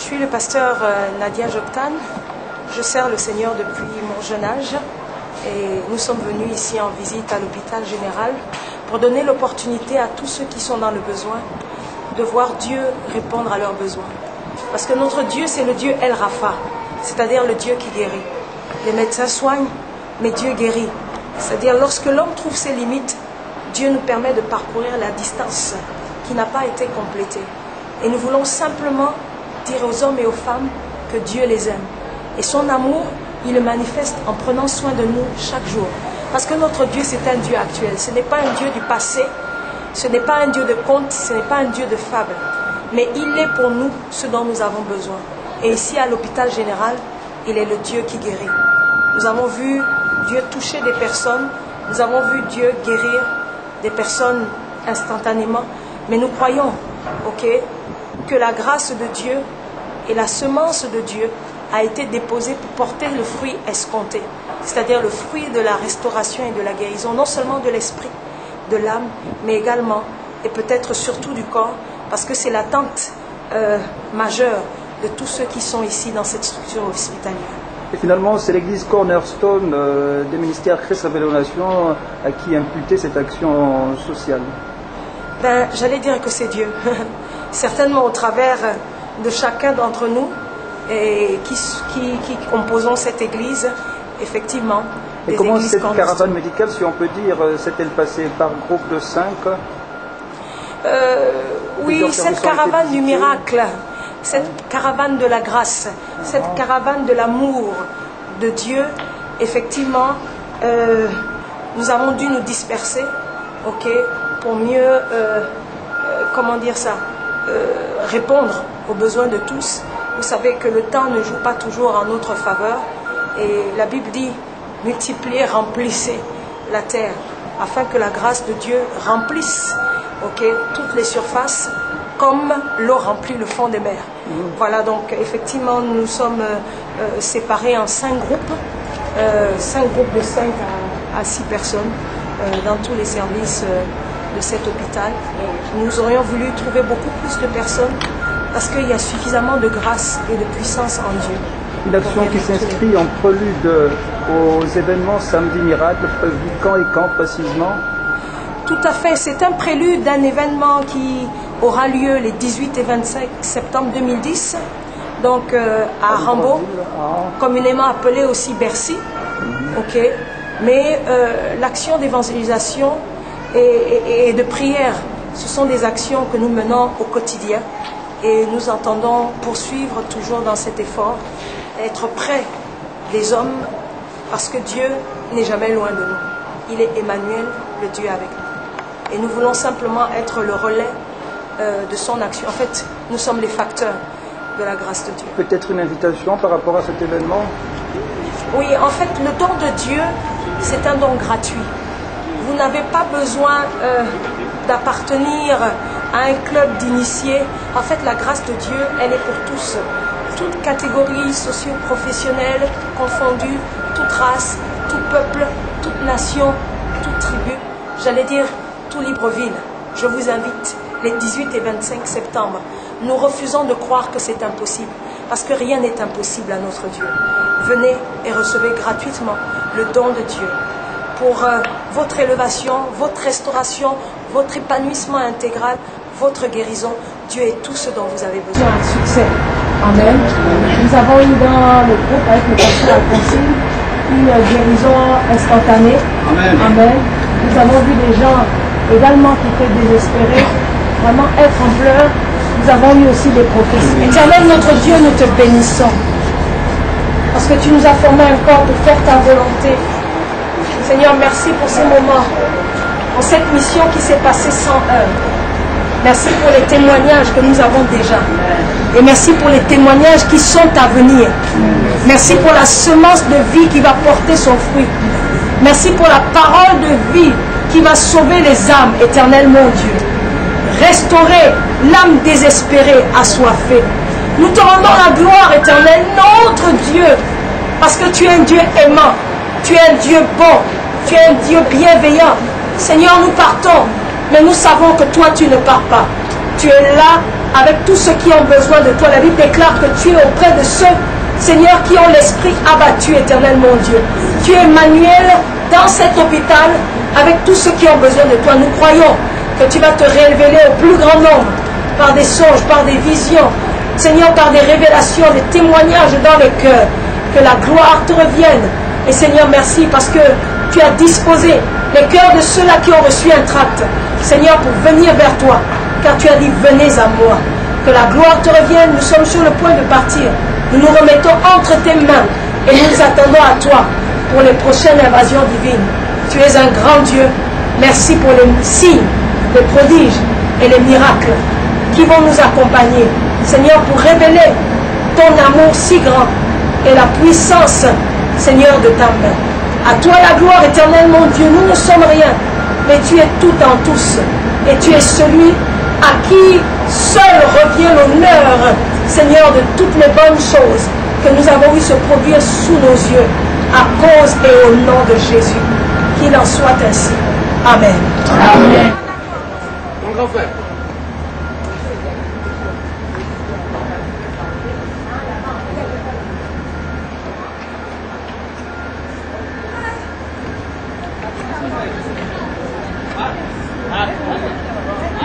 suis le pasteur Nadia Joktan. Je sers le Seigneur depuis mon jeune âge et nous sommes venus ici en visite à l'hôpital général pour donner l'opportunité à tous ceux qui sont dans le besoin de voir Dieu répondre à leurs besoins. Parce que notre Dieu, c'est le Dieu El Rafa, c'est-à-dire le Dieu qui guérit. Les médecins soignent, mais Dieu guérit. C'est-à-dire lorsque l'homme trouve ses limites, Dieu nous permet de parcourir la distance qui n'a pas été complétée. Et nous voulons simplement dire aux hommes et aux femmes que Dieu les aime. Et son amour, il le manifeste en prenant soin de nous chaque jour. Parce que notre Dieu, c'est un Dieu actuel. Ce n'est pas un Dieu du passé, ce n'est pas un Dieu de conte, ce n'est pas un Dieu de fable. Mais il est pour nous ce dont nous avons besoin. Et ici, à l'hôpital général, il est le Dieu qui guérit. Nous avons vu Dieu toucher des personnes, nous avons vu Dieu guérir des personnes instantanément. Mais nous croyons, que la grâce de Dieu et la semence de Dieu a été déposée pour porter le fruit escompté, c'est-à-dire le fruit de la restauration et de la guérison, non seulement de l'esprit, de l'âme, mais également et peut-être surtout du corps, parce que c'est l'attente majeure de tous ceux qui sont ici dans cette structure hospitalière. Et finalement, c'est l'église Cornerstone des ministères Christ Révélation à qui imputer cette action sociale. J'allais dire que c'est Dieu, certainement au travers de chacun d'entre nous et qui composons cette église, effectivement. Et comment cette caravane médicale, si on peut dire, s'est-elle passée par groupe de 5? Oui, cette caravane du miracle, cette caravane de la grâce, cette caravane de l'amour de Dieu, effectivement, nous avons dû nous disperser, pour mieux, répondre aux besoins de tous. Vous savez que le temps ne joue pas toujours en notre faveur. Et la Bible dit, multipliez, remplissez la terre, afin que la grâce de Dieu remplisse toutes les surfaces, comme l'eau remplit le fond des mers. Voilà, donc effectivement, nous sommes séparés en 5 groupes, 5 groupes de 5 à 6 personnes dans tous les services de cet hôpital. Nous aurions voulu trouver beaucoup plus de personnes parce qu'il y a suffisamment de grâce et de puissance en Dieu. Une action qui s'inscrit en prélude aux événements Samedi Miracle prévus quand et quand précisément? Tout à fait, c'est un prélude d'un événement qui aura lieu les 18 et 25 septembre 2010, donc à Rambaud, communément appelé aussi Bercy. Mais l'action d'évangélisation et de prière, ce sont des actions que nous menons au quotidien et nous entendons poursuivre toujours dans cet effort, être près des hommes parce que Dieu n'est jamais loin de nous. Il est Emmanuel, le Dieu avec nous. Et nous voulons simplement être le relais de son action. En fait, nous sommes les facteurs de la grâce de Dieu. Peut-être une invitation par rapport à cet événement? Oui, en fait, le don de Dieu, c'est un don gratuit. Vous n'avez pas besoin d'appartenir à un club d'initiés. En fait, la grâce de Dieu, elle est pour tous. Toute catégorie socio-professionnelle confondue, toute race, tout peuple, toute nation, toute tribu. J'allais dire tout Libreville. Je vous invite les 18 et 25 septembre. Nous refusons de croire que c'est impossible, parce que rien n'est impossible à notre Dieu. Venez et recevez gratuitement le don de Dieu pour votre élévation, votre restauration, votre épanouissement intégral, votre guérison. Dieu est tout ce dont vous avez besoin. Un succès. Amen. Nous avons eu dans le groupe avec le pasteur Alphonsine une guérison instantanée. Amen. Amen. Nous avons vu des gens également qui étaient désespérés, vraiment être en pleurs. Nous avons eu aussi des prophéties. Éternel, notre Dieu, nous te bénissons. Parce que tu nous as formé un corps pour faire ta volonté. Seigneur, merci pour ces moments, pour cette mission qui s'est passée sans heurts. Merci pour les témoignages que nous avons déjà. Et merci pour les témoignages qui sont à venir. Merci pour la semence de vie qui va porter son fruit. Merci pour la parole de vie qui va sauver les âmes, éternel mon Dieu. Restaurer l'âme désespérée, assoiffée. Nous te rendons la gloire, éternel, notre Dieu, parce que tu es un Dieu aimant, tu es un Dieu bon, tu es un Dieu bienveillant. Seigneur, nous partons, mais nous savons que toi, tu ne pars pas. Tu es là avec tous ceux qui ont besoin de toi. La Bible déclare que tu es auprès de ceux, Seigneur, qui ont l'esprit abattu, Éternel mon Dieu. Tu es Emmanuel dans cet hôpital avec tous ceux qui ont besoin de toi. Nous croyons que tu vas te révéler au plus grand nombre par des songes, par des visions, Seigneur, par des révélations, des témoignages dans le cœur. Que la gloire te revienne. Et Seigneur, merci parce que tu as disposé les cœurs de ceux-là qui ont reçu un tract, Seigneur, pour venir vers toi. Car tu as dit, venez à moi. Que la gloire te revienne. Nous sommes sur le point de partir. Nous nous remettons entre tes mains et nous attendons à toi pour les prochaines invasions divines. Tu es un grand Dieu. Merci pour les signes, les prodiges et les miracles qui vont nous accompagner. Seigneur, pour révéler ton amour si grand et la puissance, Seigneur, de ta main. À toi la gloire, Éternel mon Dieu. Nous ne sommes rien, mais tu es tout en tous. Et tu es celui à qui seul revient l'honneur, Seigneur, de toutes les bonnes choses que nous avons vu se produire sous nos yeux, à cause et au nom de Jésus. Qu'il en soit ainsi. Amen. Amen. Mon grand frère.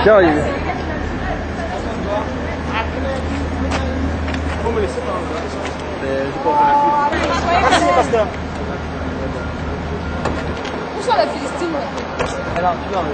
J'arrive. Merci, pasteur. Où sont les Philistines? Alors, tu vois,